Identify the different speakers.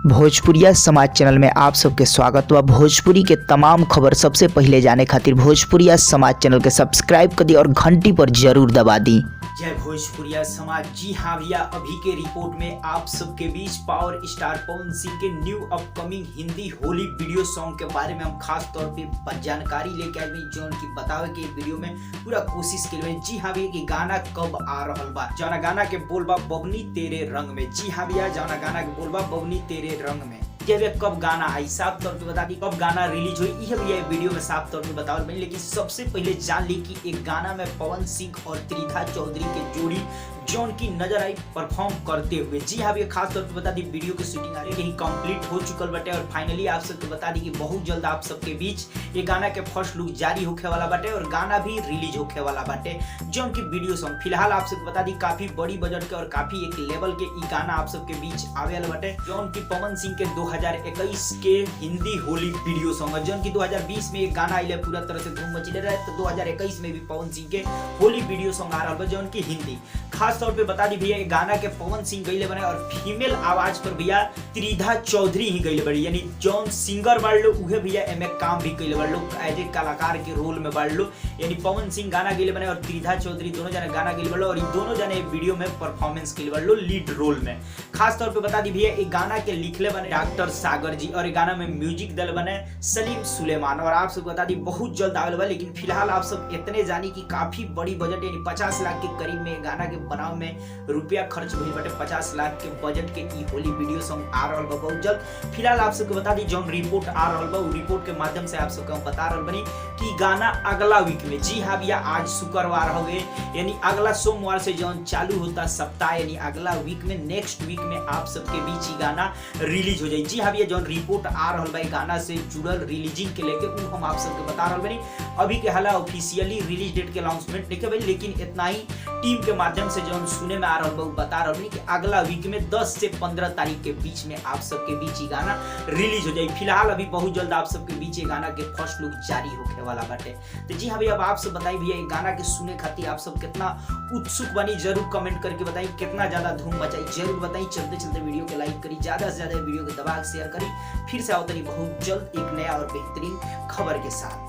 Speaker 1: भोजपुरिया समाज चैनल में आप सबके स्वागत बा। भोजपुरी के तमाम खबर सबसे पहले जाने खातिर भोजपुरिया समाज चैनल के सब्सक्राइब कर दी और घंटी पर जरूर दबा दी।
Speaker 2: जय भोजपुरिया समाज। जी हाँ भैया, अभी के रिपोर्ट में आप सबके बीच पावर स्टार पवन सिंह के new upcoming Hindi Holi video song के बारे में हम खास तौर पे जानकारी लेके आए जो उनकी बतावे के वीडियो में पूरा कोशिश के। जी हाँ भैया, कि गाना कब आ रहल बा। जौना गाना के बोल बा बबनी तेरे रंग में। जी हाँ भैया, जौना गाना के बोल बा बबनी तेरे रंग में। कब गाना आई साफ तौर पे बता दी, कब गाना रिलीज हुई यह भी वीडियो में साफ तौर पे बताओ। लेकिन सबसे पहले जान ली कि एक गाना में पवन सिंह और त्रिधा चौधरी के जोड़ी जौन की नजर आई परफॉर्म करते हुए। जी हाँ, खास तौर पे बता दी वीडियो की शूटिंग आ रही कंप्लीट हो चुकल बाटे और फाइनली आप सबको बता दी कि बहुत जल्द आप सबके बीच ये गाना के फर्स्ट लुक जारी होखे वाला बाटे और गाना भी रिलीज होखे वाला बाटे। जौन की वीडियो सॉन्ग फिलहाल आप सबको बता दी काफी बड़ी बजट के और काफी एक लेवल के ई गाना आप सबके बीच आवे वाला बाटे। जौन की पवन सिंह के 2021 के हिंदी होली वीडियो सॉन्ग है। जौन की 2020 में एक गाना आइले पूरा तरह से धूम मचले रहे, तो 2021 में भी पवन सिंह के होली वीडियो सॉन्ग आ रहा है जौन की हिंदी। खास तौर पे बता दी भैया गाना के पवन सिंह गईले बने और फीमेल आवाज पर भैया त्रिधा चौधरी ही गईले बड़ी, यानी जौन सिंगर बाड़ लो उहे भैया एमे काम भी कईले बाड़ लो, एज ए कलाकार के रोल में बाड़ लो। यानी पवन सिंह गाना गईले बने और त्रिधा चौधरी दोनों जने गाना गईले बाड़ लो और ये दोनों जने वीडियो में परफॉर्मेंस कईले बाड़ लो लीड रोल में। खास तौर पे बता दी भैया ये गाना के लिखले बने डॉक्टर सागर जी और ये गाना में म्यूजिक दल बने सलीम सुलेमान। और आप सबको बता दी बहुत जल्द आवे वाला, लेकिन फिलहाल आप सब इतने जानी कि काफी बड़ी बजट यानी 50 लाख के करीब में गाना के बनाव में रुपया खर्च भइल बाटे। 50 लाख के बजट के ई होली वीडियो सॉन्ग आ रहल बा बहुत जल्द। फिलहाल आप सबको बता दी जौन रिपोर्ट आ रहल बा उ रिपोर्ट के माध्यम से आप सबको बता रहल बनी कि गाना अगला वीक में। जी हां भैया, आज शुक्रवार हवे यानी अगला सोमवार से जौन चालू होता सप्ताह यानी अगला वीक में नेक्स्ट वीक में आप सबके बीच ही गाना रिलीज हो जाए। जी हां भैया, जौन रिपोर्ट आ रहल बा गाना से जुड़ल रिलीजिंग के लेके उ हम आप सबको बता रहल बनी। अभी के हाल ऑफिशियली रिलीज डेट के अनाउंसमेंट नहीं के, लेकिन इतना ही टीम के माध्यम से जौन सुने में आ रहल बा बता रहल बनी कि अगला वीक में 10 से 15 तारीख के बीच में आप सबके बीच ही गाना रिलीज हो जाए। फिलहाल अभी बहुत जल्द आप सबके बीच ये गाना के फर्स्ट लुक जारी होने वाला बाटे। तो जी हाँ भैया, अब आप सब बताइए भैया ये गाना के सुने खातिर आप सब कितना उत्सुक बनी, जरूर कमेंट करके बताइए। कितना ज्यादा धूम मचाई जरूर बताइए। चलते चलते वीडियो के लाइक करी, ज्यादा से ज्यादा वीडियो को दबा के शेयर करी। फिर से आओ तनी बहुत जल्द एक नया और बेहतरीन खबर के साथ।